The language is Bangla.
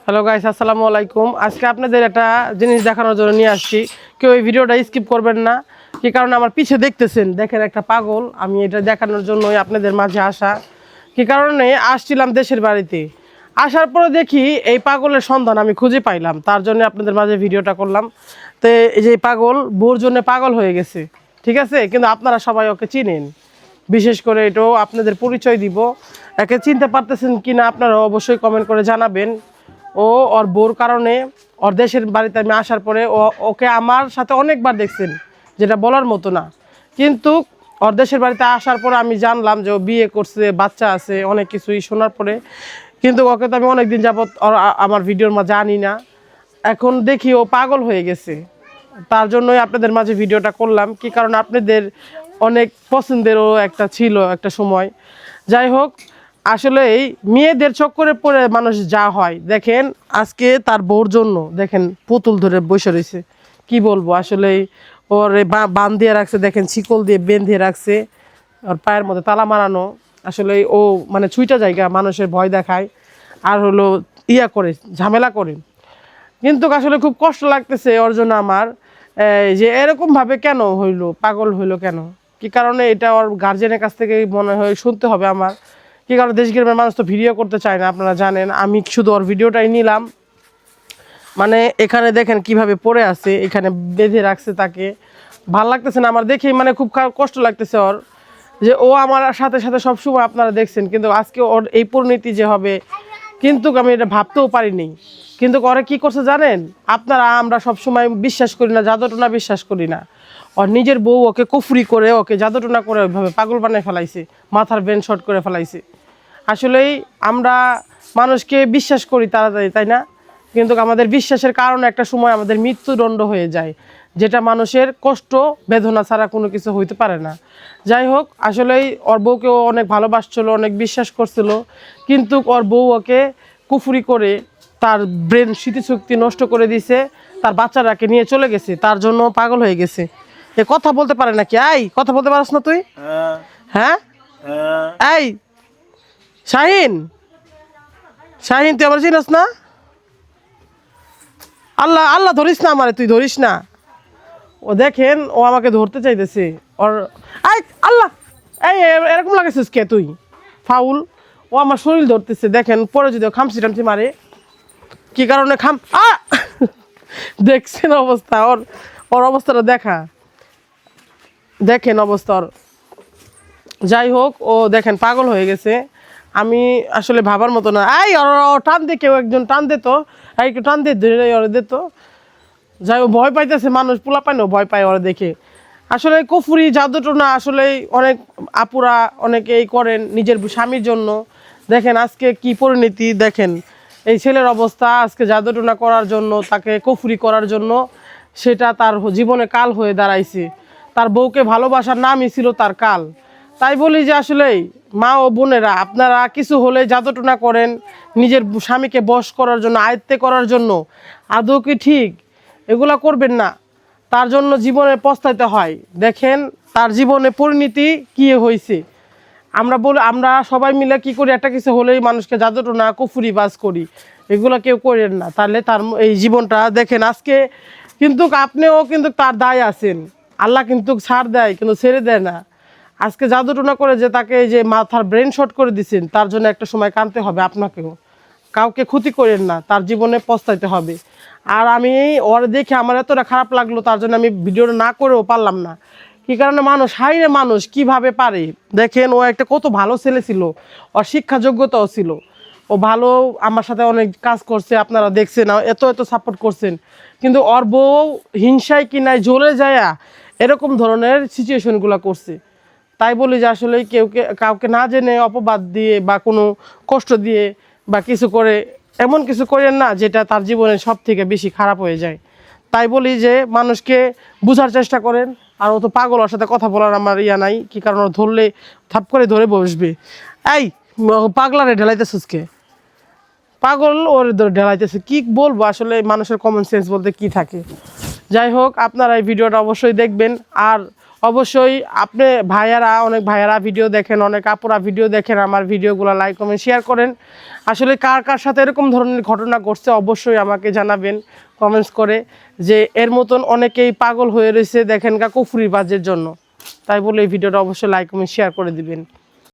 হ্যালো গাইস, আসসালামু আলাইকুম। আজকে আপনাদের একটা জিনিস দেখানোর জন্য নিয়ে আসছি। কেউ এই ভিডিওটা স্কিপ করবেন না। কি কারণে আমার পিছে দেখতেছেন, দেখেন একটা পাগল। আমি এটা দেখানোর জন্যই আপনাদের মাঝে আসা। কি কারণে আসছিলাম দেশের বাড়িতে, আসার পরে দেখি এই পাগলের সন্ধান আমি খুঁজে পাইলাম, তার জন্য আপনাদের মাঝে ভিডিওটা করলাম। তো এই যে পাগল বোর জন্য পাগল হয়ে গেছে, ঠিক আছে? কিন্তু আপনারা সবাই ওকে চিনেন, বিশেষ করে এটাও আপনাদের পরিচয় দিব। একে চিনতে পারতেছেন কি না আপনারা অবশ্যই কমেন্ট করে জানাবেন। ওর বোর কারণে ওর দেশের বাড়িতে আমি আসার পরে ওকে আমার সাথে অনেকবার দেখছেন, যেটা বলার মতো না। কিন্তু ওর দেশের বাড়িতে আসার পরে আমি জানলাম যে ও বিয়ে করছে, বাচ্চা আছে, অনেক কিছুই শোনার পরে। কিন্তু ওকে তো আমি অনেকদিন যাবৎ আমার ভিডিওর মাঝে আনি না। এখন দেখি ও পাগল হয়ে গেছে, তার জন্যই আপনাদের মাঝে ভিডিওটা করলাম। কি কারণ আপনাদের অনেক পছন্দেরও একটা ছিল একটা সময়। যাই হোক, আসলে এই মেয়েদের চক্করে পড়ে মানুষ যা হয় দেখেন। আজকে তার বউর জন্য দেখেন পুতুল ধরে বসে রয়েছে। কি বলবো, আসলে ওর বান দিয়ে রাখছে, দেখেন শিকল দিয়ে বেঁধে রাখছে, ওর পায়ের মধ্যে তালা মারানো। আসলে ও মানে ছুঁইটা জায়গা মানুষের ভয় দেখায় আর হলো ইয়া করে, ঝামেলা করে। কিন্তু আসলে খুব কষ্ট লাগতেছে ওর জন্য আমার, যে এরকমভাবে কেন হইলো, পাগল হইলো কেন, কি কারণে, এটা ওর গার্জেনের কাছ থেকে মনে হয় শুনতে হবে আমার। কি কারণে দেশ গ্রামের মানুষ তো ভিডিও করতে চায় না, আপনারা জানেন। আমি শুধু ওর ভিডিওটাই নিলাম। মানে এখানে দেখেন কিভাবে পড়ে আছে, এখানে বেঁধে রাখছে তাকে। ভাল লাগতেছে না আমার দেখেই, মানে খুব কষ্ট লাগতেছে ওর, যে ও আমার সাথে সাথে সবসময় আপনারা দেখছেন, কিন্তু আজকে ওর এই পরিণতি যে হবে, কিন্তু আমি এটা ভাবতেও পারিনি। কিন্তু ওরা কি করছে জানেন আপনারা? আমরা সবসময় বিশ্বাস করি না, জাদুটোনা বিশ্বাস করি না। ওর নিজের বউ ওকে কুফরি করে, ওকে জাদুটোনা করে ওইভাবে পাগল বানায় ফেলাইছে, মাথার ব্রেন শর্ট করে ফেলাইছে। আসলেই আমরা মানুষকে বিশ্বাস করি তাড়াতাড়ি, তাই না? কিন্তু আমাদের বিশ্বাসের কারণে একটা সময় আমাদের মৃত্যুদণ্ড হয়ে যায়, যেটা মানুষের কষ্ট বেদনা ছাড়া কোনো কিছু হইতে পারে না। যাই হোক, আসলেই ওর বউকেও অনেক ভালোবাসছিল, অনেক বিশ্বাস করছিল, কিন্তু ওর বউ ওকে কুফরি করে তার ব্রেন স্মৃতিশক্তি নষ্ট করে দিছে, তার বাচ্চাটাকে নিয়ে চলে গেছে, তার জন্য পাগল হয়ে গেছে। এ কথা বলতে পারে নাকি? এই কথা বলতে পারছ না তুই? হ্যাঁ, এই শাহিন, শাহিন তুই আমার চিনস না? আল্লাহ আল্লাহ ধরিস না আমারে, তুই ধরিস না। ও দেখেন ও আমাকে ধরতে চাইতেছে। ওর এই আল্লাহ, এই এরকম লাগেছিস কে তুই? ফাউল। ও আমার শরীর ধরতেছে, দেখেন পরে যদি খামচি টামচি মারে। কি কারণে দেখছেন অবস্থা ওর? ওর অবস্থাটা দেখেন অবস্থা ওর। যাই হোক, ও দেখেন পাগল হয়ে গেছে। আমি আসলে ভাবার মতো না। এই টান দে, কেউ একজন টান দে তো, একটু টান দে, ধরে ওরা দে তো। যাই হোক, ভয় পাইতেছে মানুষ, পোলা পায় না, ভয় পায় ওরা দেখে। আসলে কুফুরি জাদুটোনা আসলে অনেক আপুরা অনেকেই করেন নিজের স্বামীর জন্য। দেখেন আজকে কি পরিণতি, দেখেন এই ছেলের অবস্থা। আজকে জাদুটোনা করার জন্য, তাকে কুফুরি করার জন্য, সেটা তার জীবনে কাল হয়ে দাঁড়াইছে। তার বউকে ভালোবাসার নামই ছিল তার কাল। তাই বলি যে আসলেই মা ও বোনেরা, আপনারা কিছু হলে জাদুটোনা করেন নিজের স্বামীকে বশ করার জন্য, আয়ত্তে করার জন্য। আদৌ কি ঠিক? এগুলা করবেন না, তার জন্য জীবনে পস্তাইতে হয়। দেখেন তার জীবনে পরিণতি কী হয়েছে। আমরা সবাই মিলে কি করি, একটা কিছু হলেই মানুষকে জাদুটোনা কুফুরি বাজ করি। এগুলো কেউ করেন না, তাহলে তার এই জীবনটা দেখেন আজকে। কিন্তু আপনিও কিন্তু তার দায় আছেন। আল্লাহ কিন্তু ছাড় দেয়, কিন্তু ছেড়ে দেয় না। আজকে জাদুটোনা করে যে তাকে এই যে মাথার ব্রেন শর্ট করে দিচ্ছেন, তার জন্য একটা সময় কাঁদতে হবে আপনাকেও। কাউকে ক্ষতি করেন না, তার জীবনে পস্তাইতে হবে। আর আমি ওর দেখে আমার এতটা খারাপ লাগলো, তার জন্য আমি ভিডিওটা না করেও পারলাম না। কি কারণে মানুষ হাইরে, মানুষ কিভাবে পারে দেখেন। ও একটা কত ভালো ছেলে ছিল, ওর শিক্ষা যোগ্যতাও ছিল, ও ভালো আমার সাথে অনেক কাজ করছে, আপনারা দেখছেন, এত এত সাপোর্ট করছেন। কিন্তু ওর বউ হিংসায় কিনায় জ্বলে যায় এরকম ধরনের সিচুয়েশনগুলো করছে। তাই বলি যে আসলে কাউকে না জেনে অপবাদ দিয়ে বা কোনো কষ্ট দিয়ে বা কিছু করে এমন কিছু করেন না যেটা তার জীবনে সব থেকে বেশি খারাপ হয়ে যায়। তাই বলি যে মানুষকে বোঝার চেষ্টা করেন। আর ও তো পাগল, ওর সাথে কথা বলার আমার ইয়া নাই। কি কারণ ও ধরলে থাপ করে ধরে বসবে। এই পাগলারে ঢেলাইতেছিস কে? পাগল ওর ঢেলাইতেছে, কি বলবো আসলে। মানুষের কমন সেন্স বলতে কি থাকে? যাই হোক, আপনারা এই ভিডিওটা অবশ্যই দেখবেন। আর অবশ্যই আপনি ভাইয়ারা, অনেক ভাইয়ারা ভিডিও দেখেন, অনেক আপুরা ভিডিও দেখেন, আমার ভিডিওগুলো লাইক কমেন্ট শেয়ার করেন। আসলে কার কার সাথে এরকম ধরনের ঘটনা ঘটছে অবশ্যই আমাকে জানাবেন কমেন্টস করে, যে এর মতন অনেকেই পাগল হয়ে রয়েছে দেখেন কুফরি বাজের জন্য। তাই বলে এই ভিডিওটা অবশ্যই লাইক কমেন্ট শেয়ার করে দিবেন।